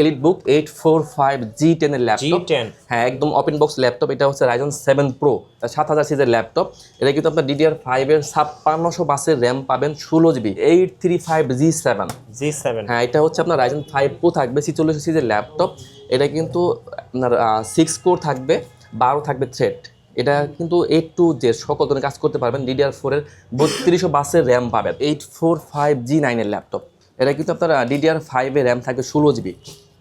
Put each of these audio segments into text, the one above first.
EliteBook 845 G10 এর laptop. G10 হ্যাঁ, একদম ওপেন বক্স ল্যাপটপ। এটা হচ্ছে Ryzen 7 Pro 7000 সিরিজের ল্যাপটপ। এটা কিন্তু আপনার DDR5 এর 5600 বাসের র্যাম পাবেন, 16GB 835G7। হ্যাঁ, এটা হচ্ছে আপনার Ryzen 5 Pro থাকবে, 46 সিরিজের ল্যাপটপ। এটা কিন্তু আপনার 6 কোর থাকবে, 12 থাকবে থ্রেড। এটা কিন্তু A to Z সকল ধরনের কাজ করতে পারবেন। DDR4 এর 3200 বাসের র্যাম পাবেন, 845G9 এর ল্যাপটপ। এটা কিন্তু আপনার DDR5 এর র্যাম থাকবে 16GB,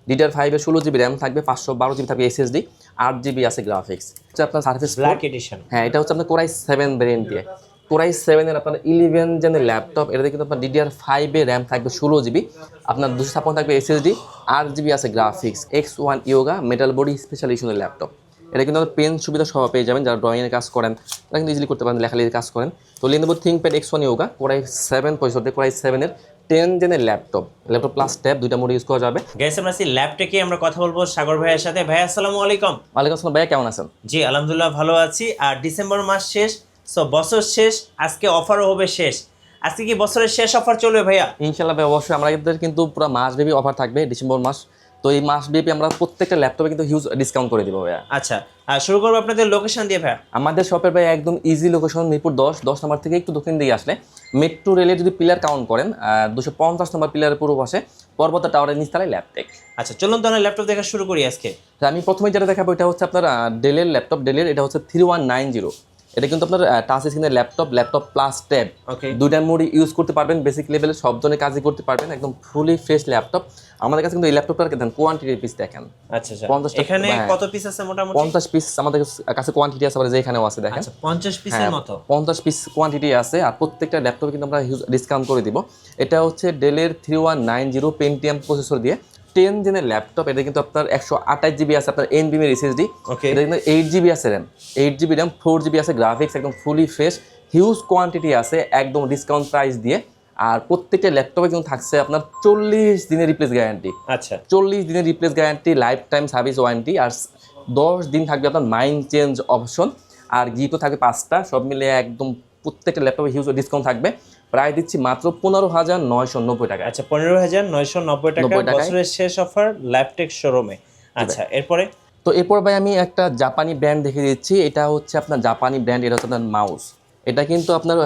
DDR5 এর 16GB র্যাম থাকবে, 512GB থাকবে SSD, 8GB আছে গ্রাফিক্স। হচ্ছে আপনার সারফেস ব্ল্যাক এডিশন। হ্যাঁ, এটা হচ্ছে আপনার Core i7 ভেরিয়েন্ট দিয়ে। Core i7 এর আপনার 11 জেনের ল্যাপটপ। এটাতে কিন্তু আপনার DDR5 এর র্যাম থাকবে 16GB, আপনার 256 থাকবে SSD, 8GB আছে graphics. X1 Yoga metal body special এডিশনের ল্যাপটপ। এটা কিন্তু পেন সুবিধা সহ পেয়ে যাবেন। যারা ড্রয়িংয়ের কাজ করেন তারা কিন্তু ইজিলি করতে পারেন, লেখালেখির কাজ করেন। তো Lenovo ThinkPad X1 Yoga Core i7 processor দিয়ে Core i7 এর 10 জেনের ল্যাপটপ প্লাস ট্যাব, দুইটা মোড ইউজ করা যাবে। গাইস, আমরা এই ল্যাপটপে আমরা কথা বলবো সাগর ভাইয়ের সাথে। ভাই আসসালামু আলাইকুম। ওয়ালাইকুম আসসালাম ভাইয়া, কেমন আছেন? জি আলহামদুলিল্লাহ ভালো আছি। আর ডিসেম্বর মাস শেষ, সো বছর শেষ, আজকে অফারও হবে শেষ। আজকে কি বছরের শেষ অফার চলবে ভাইয়া? ইনশাআল্লাহ ভাই, অবশ্যই আমাদের কিন্তু পুরো মাসব্যাপী অফার থাকবে ডিসেম্বর মাস। তো এই মাসব্যাপী আমরা প্রত্যেকটা ল্যাপটপে কিন্তু হিউজ ডিসকাউন্ট করে দিব ভাইয়া। আচ্ছা, শুরু করবো আপনাদের লোকেশন দিয়ে ভাইয়া। আমাদের শপের ভাই একদম ইজি লোকেশন, মিরপুর 10 নম্বর থেকে একটু দক্ষিণ দিকে আসলে মেট্রো রেলের যদি পিলার কাউন্ট করেন 250 নম্বর পিলারের পূর্ব পাশে পর্বত টাওয়ারের নিচতলায় ল্যাপটেক। আচ্ছা, চলুন তাহলে ল্যাপটপ দেখা শুরু করি আজকে। তো আমি প্রথমে যেটা দেখাবো এটা হচ্ছে আপনার ডেলের ল্যাপটপ। ডেলের এটা হচ্ছে 3190। এটা কিন্তু আপনার টাচ স্ক্রিনের ল্যাপটপ প্লাস ট্যাব, ওকে, দুইটা মোড ইউজ করতে পারবেন। বেসিক লেভেলে সব ধরনের কাজই করতে পারবেন, একদম ফুলি ফ্রেশ ল্যাপটপ। আমাদের কাছে কিন্তু এই ল্যাপটপটার দেখেন কোয়ান্টিটি পিস দেখেন। আচ্ছা আচ্ছা, এখানে কত পিস আছে মোটামুটি? 50 পিস আমাদের কাছে কোয়ান্টিটি আছে, যে এখানেও আছে দেখেন। আচ্ছা, 50 পিসের মতো 50 পিস কোয়ান্টিটি আছে। আর প্রত্যেকটা ল্যাপটপে কিন্তু আমরা হিউজ ডিসকাউন্ট করে দিব। এটা হচ্ছে ডেলের 3190 পেন্টিয়াম প্রসেসর দিয়ে 10 জেনের ল্যাপটপ। এটা কিন্তু আপনার 128GB আছে আপনার NVMe SSD। এটা কিন্তু 8GB আছে র্যাম, 8GB র্যাম, 4GB আছে গ্রাফিক্স, একদম ফুলি ফ্রেশ, হিউজ কোয়ান্টিটি আছে একদম ডিসকাউন্ট প্রাইস দিয়ে। আর প্রত্যেকটা ল্যাপটপে কিন্তু থাকছে আপনার 40 দিনের রিপ্লেস গ্যারান্টি। আচ্ছা, 40 দিনের replace guarantee, life time service warranty, আর 10 দিন থাকবে আপনার মাইন্ড চেঞ্জ অপশন, আর গিফটও থাকবে 5টা। সব মিলে একদম প্রত্যেকটা ল্যাপটপে হিউজ ডিসকাউন্ট থাকবে। প্রায় দিচ্ছি মাত্র 15,990 টাকা। আচ্ছা, 15,990 টাকা বছরের শেষ অফার ল্যাপটেক শোরুমে। আচ্ছা, এরপরে তো এরপর ভাই আমি একটা জাপানি ব্র্যান্ড দেখে দিচ্ছি। এটা হচ্ছে আপনার জাপানি ব্র্যান্ড, এটা হচ্ছে আপনার মাউস। এটা কিন্তু আপনার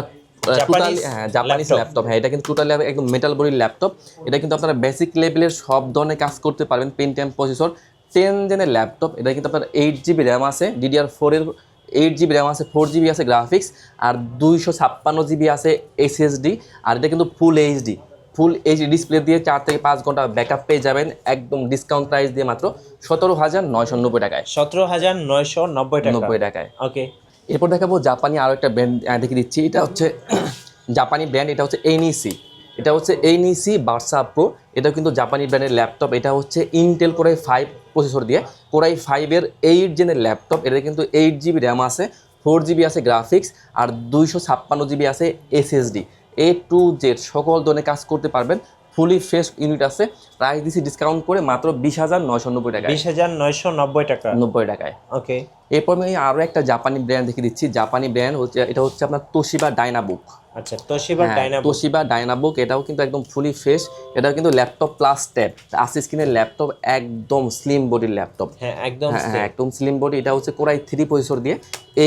টোটালি জাপানিজ ল্যাপটপ। হ্যাঁ, এটা কিন্তু টোটালি একদম মেটাল বডির ল্যাপটপ। এটা কিন্তু আপনারা বেসিক লেভেলের সব ধরনের কাজ করতে পারবেন। পেন্টিয়াম প্রসেসর, 10 জেনের ল্যাপটপ। এটা কিন্তু আপনার 8GB র্যাম আছে, DDR4 এর 8GB র্যাম আছে, 4GB আছে গ্রাফিক্স, আর 256GB আছে SSD। আর এটা কিন্তু ফুল এইচডি ডিসপ্লে দিয়ে 4 থেকে 5 ঘন্টা ব্যাকআপ পেয়ে যাবেন, একদম ডিসকাউন্ট প্রাইস দিয়ে মাত্র 17,990 টাকায়। 17,990 টাকায়। ওকে, এরপর দেখাবো জাপানি আরও একটা ব্র্যান্ড দেখিয়ে দিচ্ছি। এটা হচ্ছে জাপানি ব্র্যান্ড, এটা হচ্ছে NEC। এটা হচ্ছে NEC ভার্সা প্রো। এটাও কিন্তু জাপানি ব্র্যান্ডের ল্যাপটপ। এটা হচ্ছে ইন্টেল Core i5 প্রসেসর দিয়ে Core i5 এর 8 জেনের ল্যাপটপ। এটা কিন্তু 8GB র্যাম আছে, 4GB আছে গ্রাফিক্স, আর 256GB আছে SSD। A to Z সকল ধরনের কাজ করতে পারবেন, ফুলি ফ্রেশ ইউনিট আছে। প্রাইস দিচ্ছি ডিসকাউন্ট করে মাত্র 20,990 টাকা। 20,990 টাকা 90 টাকায়। ওকে, এরপর আমি আরও একটা জাপানি ব্র্যান্ড দেখিয়ে দিচ্ছি। জাপানি ব্র্যান্ড হচ্ছে, এটা হচ্ছে আপনার তোশিবা ডাইনাবুক। আচ্ছা, তোশিবা ডাইনাবুক এটাও কিন্তু একদম ফুলি ফ্রেশ। এটাও কিন্তু ল্যাপটপ প্লাস ট্যাব, 80 স্ক্রিনের ল্যাপটপ, একদম স্লিম বডির ল্যাপটপ। হ্যাঁ, একদম স্লিম বডি। এটা হচ্ছে Core i3 প্রসেসর দিয়ে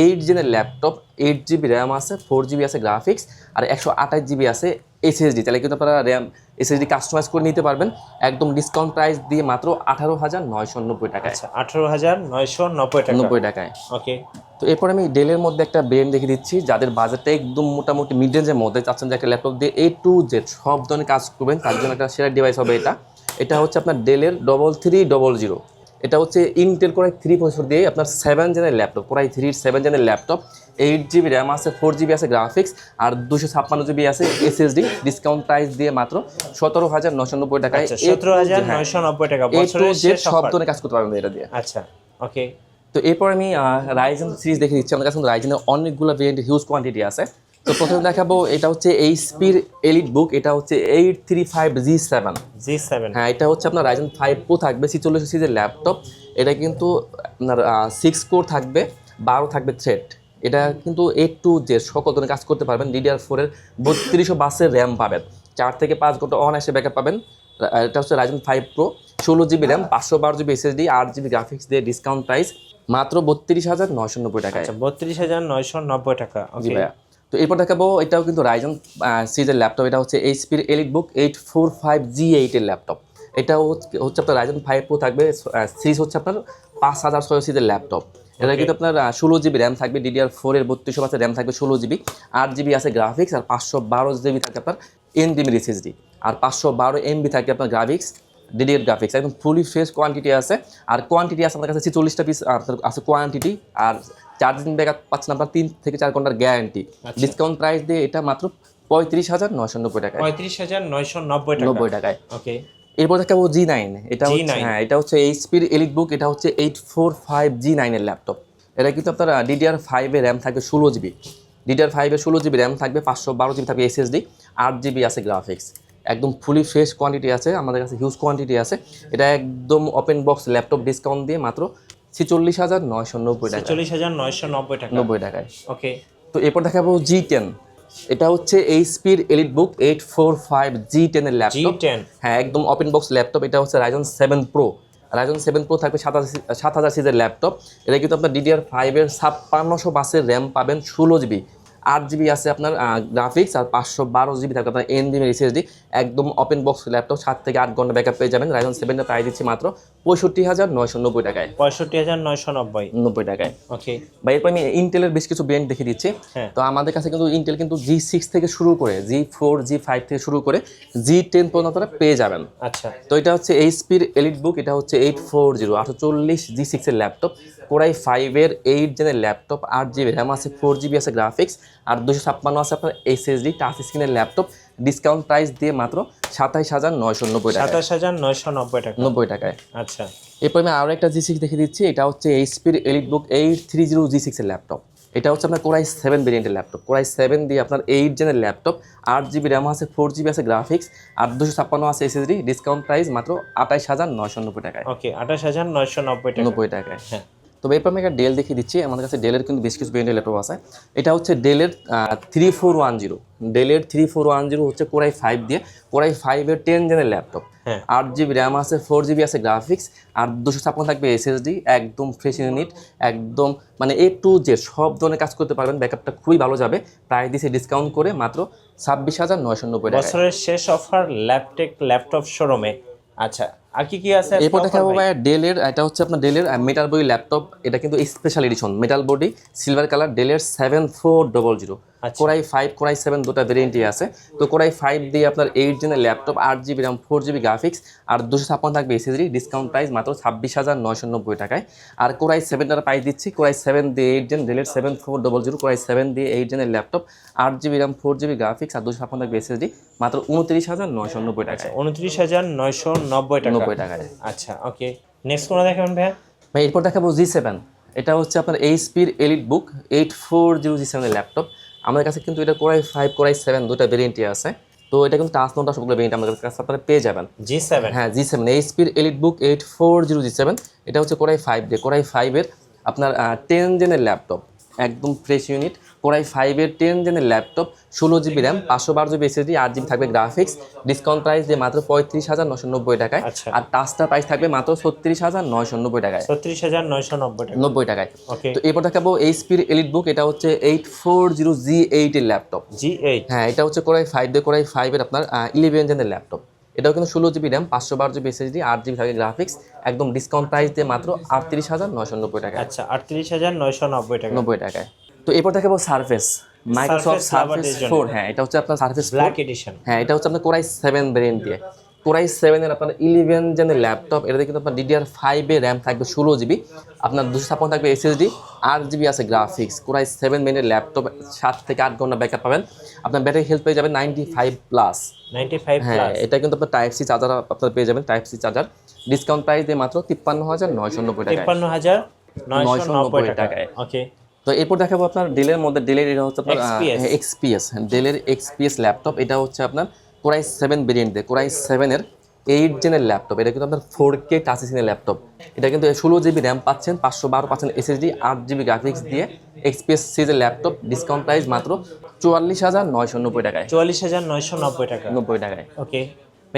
8 জেনের ল্যাপটপ, 8GB র্যাম আছে, 4GB আছে গ্রাফিক্স, আর 128GB আছে SSD। তাহলে কিন্তু আপনারা র্যাম SSD কাস্টমাইজ করে নিতে পারবেন, একদম ডিসকাউন্ট প্রাইস দিয়ে মাত্র 18,990 টাকায়। আচ্ছা, 18,990 টাকা 90 টাকায়। ওকে, তো এরপর আমি ডেলের মধ্যে একটা ব্র্যান্ড দেখে দিচ্ছি, যাদের বাজেটটা একদম মোটামুটি মিড রেঞ্জের মধ্যে চাচ্ছেন যে একটা ল্যাপটপ দিয়ে A to Z সব ধরনের কাজ করবেন, তার জন্য একটা সেরা ডিভাইস হবে এটা। এটা হচ্ছে আপনার ডেলের 3300। এটা হচ্ছে ইন্টেল Core i3 প্রসেসর দিয়ে আপনার 7 জেনের ল্যাপটপ, Core i3 7 জেনের ল্যাপটপ, 8GB র্যাম আছে, 4GB আছে গ্রাফিক্স, আর 256GB আছে SSD। ডিসকাউন্ট প্রাইস দিয়ে মাত্র 17,990 টাকায়। 17,990 টাকা বছরের শেষ সব ধরনের কাজ করতে পারবেন এটা দিয়ে। আচ্ছা, ওকে, তো এরপর আমি রাইজেন সিরিজ দেখে দিচ্ছি। আমাদের কাছে রাইজেনের অনেকগুলো ভেরিয়েন্ট, হিউজ কোয়ান্টিটি আছে। তো প্রথমে দেখাবো এটা হচ্ছে HPর EliteBook। এটা হচ্ছে 835G7। হ্যাঁ, এটা হচ্ছে আপনার Ryzen 5 Pro থাকবে, 46 সিরিজের ল্যাপটপ। এটা কিন্তু আপনার 6 কোর থাকবে, 12 থাকবে থ্রেড। এটা কিন্তু A to Z সকল ধরনের কাজ করতে পারবেন। DDR4 এর 3200 বাসের র্যাম পাবেন, 4 থেকে 5 ঘন্টা অনায়াসে ব্যাকআপ পাবেন। এটা হচ্ছে Ryzen 5 Pro। 16 GB RAM 512 GB SSD 8 GB graphics দিয়ে ডিসকাউন্ট প্রাইস মাত্র 32,990 টাকায়। আচ্ছা 32,990 টাকা। জি ওকে ভাইয়া। তো এরপর দেখাবো এটাও কিন্তু রাইজন সিরিজের ল্যাপটপ। এটা হচ্ছে এইচপির এলিটবুক 845G8 এর ল্যাপটপ। এটাও হচ্ছে আপনার রাইজন 5 প্রো থাকবে। সিরিজ হচ্ছে আপনার 5600 সিরিজের ল্যাপটপ। এটা কিন্তু আপনার 16 GB র্যাম থাকবে, DDR4 এর 3200 বাসের র্যাম থাকবে 16 GB, 8 GB আছে গ্রাফিক্স, আর 512 GB থাকে আপনার NVMe SSD, আর 512 MB থাকে আপনার গ্রাফিক্স, ডিডিআর গ্রাফিক্স। একদম ফুলি ফ্রেশ কোয়ান্টিটি আছে। আর কোয়ান্টিটি আছে আমাদের কাছে 40টা পিস আছে কোয়ান্টিটি। আর চার্জিং ব্যাকআপ পাচ্ছেন আপনার 3 থেকে 4 ঘন্টার গ্যারান্টি। ডিসকাউন্ট প্রাইস দিয়ে এটা মাত্র 35,990 টাকায়। 35,990 টাকায়। ওকে। এরপর দেখাবো G9। এটা হচ্ছে এটা হচ্ছে এইচপির এলিটবুক। এটা হচ্ছে 845G9 এর ল্যাপটপ। এটা কিন্তু আপনার DDR5 এর র্যাম থাকবে 16 GB, DDR5 এর 16 GB র্যাম থাকবে, 512 GB থাকবে SSD, 8 GB আছে গ্রাফিক্স। একদম ফুলি ফ্রেশ কোয়ান্টিটি আছে, আমাদের কাছে হিউজ কোয়ান্টিটি আছে। এটা একদম ওপেন বক্স ল্যাপটপ, ডিসকাউন্ট দিয়ে মাত্র 46,990 টাকা। 46,990 টাকা। 90 টাকায়। ওকে। তো এরপর দেখাবো G10। এটা হচ্ছে এইচপির এলিটবুক 845G10 এর ল্যাপটপ। হ্যাঁ, একদম ওপেন বক্স ল্যাপটপ। এটা হচ্ছে রাইজন 7 প্রো। রাইজন 7 প্রো থাকবে 7000 সিরিজের ল্যাপটপ। এটা কিন্তু আপনার DDR5 এর 5600 বাসের র্যাম পাবেন, 16 GB, 8 GB আছে আপনার গ্রাফিক্স, আর 512 GB থাকবে আপনার NVMe SSD। একদম ওপেন বক্স ল্যাপটপ, 7 থেকে 8 ঘন্টা ব্যাকআপ পেয়ে যাবেন। রাইজন 7 এর প্রাইস দিচ্ছি মাত্র 65,990 টাকায়। 65,990 টাকায়। ওকে। বা এরপর আমি ইন্টেলের বেশ কিছু ব্র্যান্ড দেখিয়ে দিচ্ছি। তো আমাদের কাছে কিন্তু ইন্টেল কিন্তু G6 থেকে শুরু করে G4 G5 থেকে শুরু করে G10 পর্যন্ত আপনারা পেয়ে যাবেন। আচ্ছা। তো এটা হচ্ছে এইচপির এলিটবুক। এটা হচ্ছে 840 G6 এর ল্যাপটপ, কোরাই 5 এর 8 জেনের ল্যাপটপ, 8 GB র্যাম আছে, 4 GB আছে গ্রাফিক্স, আর 256 আছে আপনার SSD, টাচ স্ক্রিনের ল্যাপটপ। ডিসকাউন্ট প্রাইস দিয়ে মাত্র 27,990 টাকা। 27,990 টাকা। 90 টাকায়। আচ্ছা। এরপর আমি আরও একটা G6 দেখিয়ে দিচ্ছি। এটা হচ্ছে এইচপির এলিটবুক 830 G6 এর ল্যাপটপ। এটা হচ্ছে আপনার কোরাই 7 ভেরিয়েন্টের ল্যাপটপ। কোরাই 7 দিয়ে আপনার 8 জেনের ল্যাপটপ, 8 GB র্যাম আছে, 4 GB আছে গ্রাফিক্স, আর 256 আছে SSD। ডিসকাউন্ট প্রাইস মাত্র 28,990 টাকায়। ওকে, 28,990 টাকা। 90 টাকায়। হ্যাঁ। তবে এরপর আমি একটা ডেল দেখিয়ে দিচ্ছি। আমাদের কাছে ডেলের কিন্তু বেশ কিছু ব্র্যান্ডের ল্যাপটপ আছে। এটা হচ্ছে ডেলের 3410। ডেলের 3410 হচ্ছে কোরাই 5 দিয়ে, কোরাই 5 এর 10 জেনের ল্যাপটপ। 8 GB র্যাম আছে, 4 GB আছে গ্রাফিক্স, আর 256 থাকবে SSD। একদম ফ্রেশ ইউনিট, একদম মানে A to Z সব ধরনের কাজ করতে পারবেন। ব্যাকআপটা খুবই ভালো যাবে। প্রাইস দিয়েছে ডিসকাউন্ট করে মাত্র 26,990 টাকা। বছরের শেষ অফার ল্যাপটপ শোরুমে। আচ্ছা, আর কি কি আছে? এরপর দেখাবো ভাই ডেলের। এটা হচ্ছে আপনার ডেলের মেটাল বডি ল্যাপটপ। এটা কিন্তু special edition, metal body silver colour, ডেলের 7400। কোরাই 5 কোরাই 7 দুটো ভেরিয়েন্টই আছে। তো কোরাই 5 দিয়ে আপনার 8 জেনের laptop, 8 GB RAM, 4 GB graphics, আর 256 থাকবে SSD। ডিসকাউন্ট প্রাইস মাত্র 26,990 টাকায়। আর কোরাই 7টার প্রাইস দিচ্ছি কোরাই 7 দিয়ে 8 জেন, ডেলের 7400, কোরাই 7 দিয়ে 8 জেনের laptop, 8 GB RAM, 4 GB graphics, আর 256 থাকবে SSD, মাত্র 29,990 টাকায়। 29,990 টাকা। 90 টাকায়। আচ্ছা, ওকে। নেক্সট কোন দেখাবেন ভাইয়া? ভাই এরপর দেখাবো G7। এটা হচ্ছে আপনার এইচপির এলিটবুক 840 G7 এর ল্যাপটপ। আমাদের কাছে কিন্তু এটা কোরাই 5 কোরাই 7 দুটো ভেরিয়েন্টই আছে। তো এটা কিন্তু টাচ নোটা সবগুলো ভেরিয়েন্ট আমাদের কাছে আপনারা পেয়ে যাবেন। G7। হ্যাঁ, G7 এইচপির এলিটবুক 840 G7। এটা হচ্ছে কোরাই 5 দিয়ে, কোরাই 5 এর আপনার 10 জেনের ল্যাপটপ। একদম ফ্রেশ ইউনিট। কোরাই 5 এর 10 জেনের laptop, 16 GB RAM, 512 GB SSD, 8 GB থাকবে গ্রাফিক্স। ডিসকাউন্ট প্রাইস দিয়ে মাত্র 35,990 টাকায়। আর টাচটার প্রাইস থাকবে মাত্র 36,990 টাকায়। 36,990 টাকা। 90 টাকায়। ওকে। তো এরপর দেখাবো এইচপির এলিটবুক। এটা হচ্ছে 840 G8 এর ল্যাপটপ। G8। হ্যাঁ, এটা হচ্ছে কোরাই 5 দিয়ে, কোরাই 5 এর আপনার 11 জেনের ল্যাপটপ। এটাও কিন্তু 16 GB RAM, 512 GB SSD, 8 GB থাকে গ্রাফিক্স। একদম ডিসকাউন্ট প্রাইস দিয়ে মাত্র 38,990 টাকা। আচ্ছা, 38,990 টাকা। 90 টাকায়। তো এরপর দেখাবো সারফেস, মাইক্রোসফট সারফেস 4। হ্যাঁ, এটা হচ্ছে আপনার সারফেস ব্ল্যাক এডিশন। হ্যাঁ, এটা হচ্ছে আপনার কোরাই 7 ভেরিয়েন্ট দিয়ে, কোরাই 7 এর আপনার 11 জেনের ল্যাপটপ। এটাতে কিন্তু আপনার DDR5 এর র্যাম থাকবে 16 GB, আপনার 256 থাকবে SSD, 8 GB আছে গ্রাফিক্স। কোরাই 7 ভেরিয়েন্টের ল্যাপটপ, 7 থেকে 8 ঘন্টা ব্যাকআপ পাবেন। আপনার ব্যাটারি হেলথ পেয়ে যাবেন 95+। 95+। হ্যাঁ, এটা কিন্তু আপনার টাইপ সি চার্জার আপনার পেয়ে যাবেন, type C charger. Discount price দিয়ে মাত্র 53,990 টাকা। 53,990 টাকায়। ওকে। তো এরপর দেখাবো আপনার ডেলের মধ্যে, ডেলের এটা হচ্ছে আপনার XPS, ডেলের XPS ল্যাপটপ। এটা হচ্ছে আপনার কোরাই 7 ভেরিয়েন্ট দিয়ে, কোরাই 7 এর 8 জেনের ল্যাপটপ। এটা কিন্তু আপনার 4K টাচ স্ক্রিনের ল্যাপটপ। এটা কিন্তু 16 GB র্যাম পাচ্ছেন, 512 পাচ্ছেন SSD, 8 GB গ্রাফিক্স দিয়ে XPS সিরিজের ল্যাপটপ। ডিসকাউন্ট প্রাইস মাত্র 44,990 টাকায়। 44,990 টাকা। 90 টাকায়। ওকে।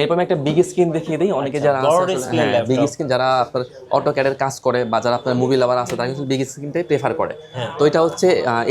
এরপর আমি একটা বিগ স্ক্রিন দেখিয়ে দিই, অনেকে যারা বড় display laptop। বিগ স্ক্রিন যারা আপনার অটোক্যাডের কাজ করে বা যারা আপনার মুভি লাভার আছে তারা কিন্তু বিগ স্ক্রিনটাই প্রেফার করে। তো এটা হচ্ছে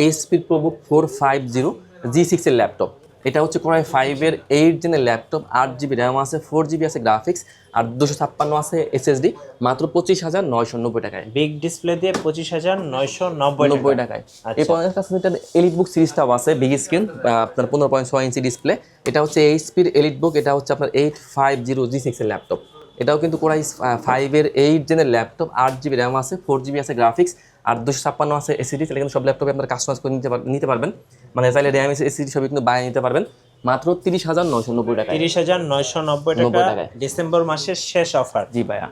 এইচপির প্রোবুক 450 G6 এর ল্যাপটপ। এটা হচ্ছে কোরাই 5 এর 8 জেনের ল্যাপটপ, 8GB র্যাম আছে, 4GB আছে গ্রাফিক্স, আর 256 আছে এসএসডি, মাত্র 25,990 টাকায়। বিগ ডিসপ্লে দিয়ে 25,990 টাকায়। এরপর আমাদের কাছে এটা এলিট বুক সিরিজটাও আছে, বিগ স্ক্রিন আপনার 15.6 ইঞ্চি ডিসপ্লে। এটা হচ্ছে এইচপির এলিট বুক, এটা হচ্ছে আপনার 850 G6 এর ল্যাপটপ। এটাও কিন্তু কোরাই 5 এর 8 জেনের ল্যাপটপ, 8GB র্যাম আছে, 4GB আছে গ্রাফিক্স, আর 256 আছে এসএসডি। তাহলে কিন্তু সব ল্যাপটপে আপনার কাস্টমাইজ করে নিতে পারবেন, মানে চাইলে র্যাম এসএসডি সবই কিন্তু বানিয়ে নিতে পারবেন মাত্র 30,990 টাকায়। 30,990 টাকা ডিসেম্বর মাসের শেষ অফার। জি ভাইয়া।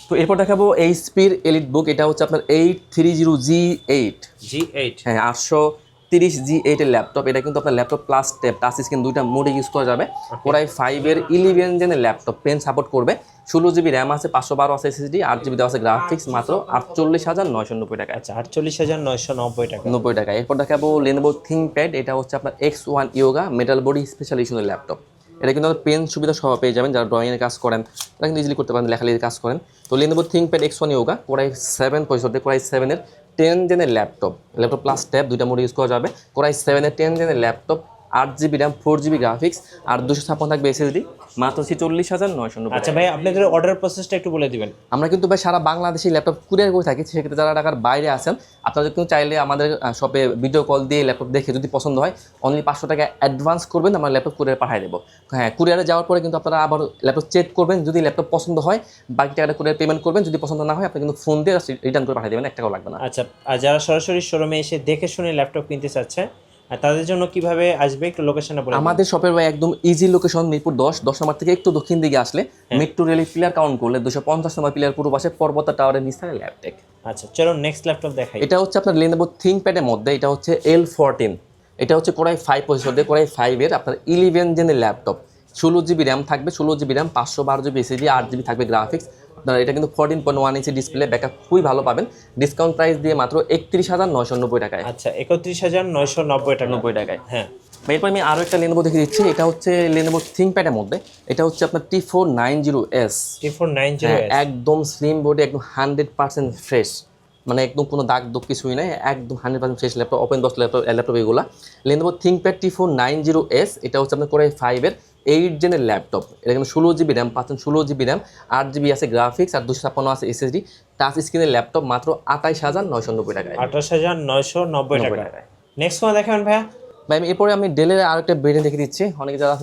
তো এরপর দেখাবো এইচপির এলিট বুক, এটা হচ্ছে আপনার 830G8। হ্যাঁ, 830G8 এর ল্যাপটপ। এটা কিন্তু আপনার ল্যাপটপ প্লাস টাচ স্ক্রিন দুইটা মোডে ইউজ করা যাবে। কোরাই 5 এর 11 জেনের ল্যাপটপ, পেন সাপোর্ট করবে, 16GB র্যাম আছে, 512 আছে এসএসডি, 8GB দেওয়া আছে গ্রাফিক্স, মাত্র 48,990 টাকা। আচ্ছা, 48,990 টাকা। 90 টাকা। এরপর দেখাবো লেনোভো থিংকপ্যাড, এটা হচ্ছে আপনার X1 Yoga metal body special এডিশনের ল্যাপটপ। এটা কিন্তু পেন সুবিধা সহ পেয়ে যাবেন, যারা ড্রয়িংয়ের কাজ করেন তারা কিন্তু ইজিলি করতে পারেন, লেখালেখির কাজ করেন। তো Lenovo ThinkPad X1 Yoga core i 7 processor, core i 7 এর 10 জেনের ল্যাপটপ প্লাস ট্যাব দুইটা মোড ইউজ করা যাবে। কোরাই 7 এর 10 জেনের laptop, 8GB RAM, 4GB graphics, আর 256 থাকবে এসএসডি, মাত্র 46,990 টাকা। আচ্ছা ভাই, আপনাদের অর্ডার প্রসেসটা একটু বলে দিবেন। আমরা কিন্তু ভাই সারা বাংলাদেশে ল্যাপটপ কুরিয়ার করে থাকি, সেক্ষেত্রে যারা ঢাকার বাইরে আছেন আপনারা কিন্তু চাইলে আমাদের শপে ভিডিও কল দিয়ে ল্যাপটপ দেখে যদি পছন্দ হয় অনলি 500 টাকা অ্যাডভান্স করবেন, আমরা ল্যাপটপ কুরিয়ারে পাঠিয়ে দেবো। হ্যাঁ, কুরিয়ারে যাওয়ার পরে কিন্তু আপনারা আবার ল্যাপটপ চেক করবেন, যদি ল্যাপটপ পছন্দ হয় বাকি টাকাটা কুরিয়ার পেমেন্ট করবেন, যদি পছন্দ না হয় আপনি কিন্তু ফোন দিয়ে রিটার্ন করে পাঠিয়ে দেবেন, 1 টাকাও লাগবে না। আচ্ছা, আর যারা সরাসরি শোরুমে এসে দেখে শুনে ল্যাপটপ কিনতে চাচ্ছে আর তাদের জন্য কিভাবে আসবে একটু লোকেশনটা বলে দিন। আমাদের শপের ভাই একদম ইজি লোকেশন, মিরপুর 10 নম্বর থেকে একটু দক্ষিণ দিকে আসলে মেট্রো রেলের পিলার কাউন্ট করলে 250 নম্বর পিলার পূর্ব পাশে পর্বতা টাওয়ারের নিচে ল্যাপটেক। আচ্ছা, চলো নেক্সট ল্যাপটপ দেখাই। এটা হচ্ছে আপনার লেনোভো থিংকপ্যাডের মধ্যে, এটা হচ্ছে L14। এটা হচ্ছে কোরাই 5 প্রসেসর দিয়ে কোরাই 5 এর আপনার 11 জেনের ল্যাপটপ, 16GB র্যাম থাকবে, 16GB RAM, 512GB SSD, 8GB থাকবে গ্রাফিক্স। আপনার এটা কিন্তু 14.1 ইঞ্চি ডিসপ্লে, ব্যাকআপ খুবই ভালো পাবেন। ডিসকাউন্ট প্রাইস দিয়ে মাত্র 31,990 টাকায়। আচ্ছা, 31,990 টাকা। 90 টাকায়। হ্যাঁ। এরপর আমি আরও একটা লেনোভো দেখে দিচ্ছি, এটা হচ্ছে লেনোভো থিংকপ্যাডের মধ্যে, এটা হচ্ছে আপনার T490S। একদম স্লিম বডি, একদম 100% ফ্রেশ, মানে একদম কোনো দাগ দুঃখ কিছুই নাই, একদম 100% fresh laptop, open box laptop এগুলো। লেনোভো থিংকপ্যাড T490S, এটা হচ্ছে আপনার কোরাই 5 এর 8 জেনের ল্যাপটপ। এটা কিন্তু 16GB র্যাম পাচ্ছেন, 16GB র্যাম, 8GB আছে গ্রাফিক্স, আর 256 আছে এসএসডি, টাচ স্ক্রিনের ল্যাপটপ, মাত্র 28,990 টাকায়। 28,990 টাকা। নেক্সট ওয়ান দেখাবেন ভাইয়া। ভাই এরপরে আমি ডেলের আর একটা ব্র্যান্ড দেখে দিচ্ছি, অনেকে যারা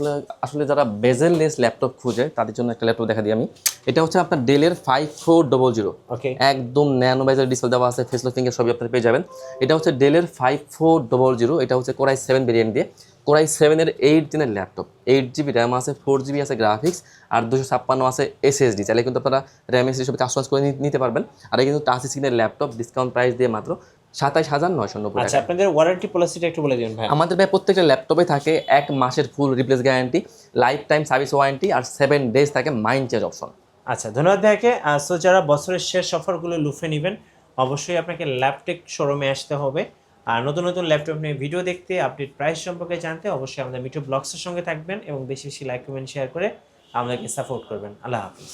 আসলে যারা বেজেললেস ল্যাপটপ খুঁজে তাদের জন্য একটা ল্যাপটপ দেখা দিই আমি। এটা হচ্ছে আপনার ডেলের 5400। ওকে, একদম ন্যানো বেজেল ডিসপ্লে দেওয়া আছে, ফেসলেস ফিঙ্গার সবই আপনারা পেয়ে যাবেন। এটা হচ্ছে ডেলের 5400, এটা হচ্ছে কোরাই 7 ভেরিয়েন্ট দিয়ে, কোরাই 7 এর 8 জেনের ল্যাপটপ, 8GB র্যাম আছে, 4GB আছে গ্রাফিক্স, আর 256 আছে এসএসডি। চাইলে কিন্তু আপনারা র্যাম এসএসডি সব কাস্টমাইজ করে নিতে পারবেন। আর এই কিন্তু টাচ স্ক্রিনের ল্যাপটপ, ডিসকাউন্ট প্রাইস দিয়ে মাত্র 27,990 টাকা। আচ্ছা, আপনাদের ওয়ারেন্টি পলিসিটা একটু বলে দিবেন ভাই। আমাদের ভাই প্রত্যেকটা ল্যাপটপে থাকে 1 মাসের full replace guarantee, life time service warranty, আর 7 ডেজ থাকে মাইন্ড চেঞ্জ অপশন। আচ্ছা, ধন্যবাদ ভাইকে। সো যারা বছরের শেষ অফারগুলো লুফে নেবেন অবশ্যই আপনাকে ল্যাপটেক শোরুমে আসতে হবে। আর নতুন নতুন ল্যাপটপ নিয়ে ভিডিও দেখতে, আপডেট প্রাইস সম্পর্কে জানতে অবশ্যই আমাদের মিঠু ব্লগসের সঙ্গে থাকবেন এবং বেশি বেশি লাইক কমেন্ট শেয়ার করে আমাদেরকে সাপোর্ট করবেন। আল্লাহ হাফিজ।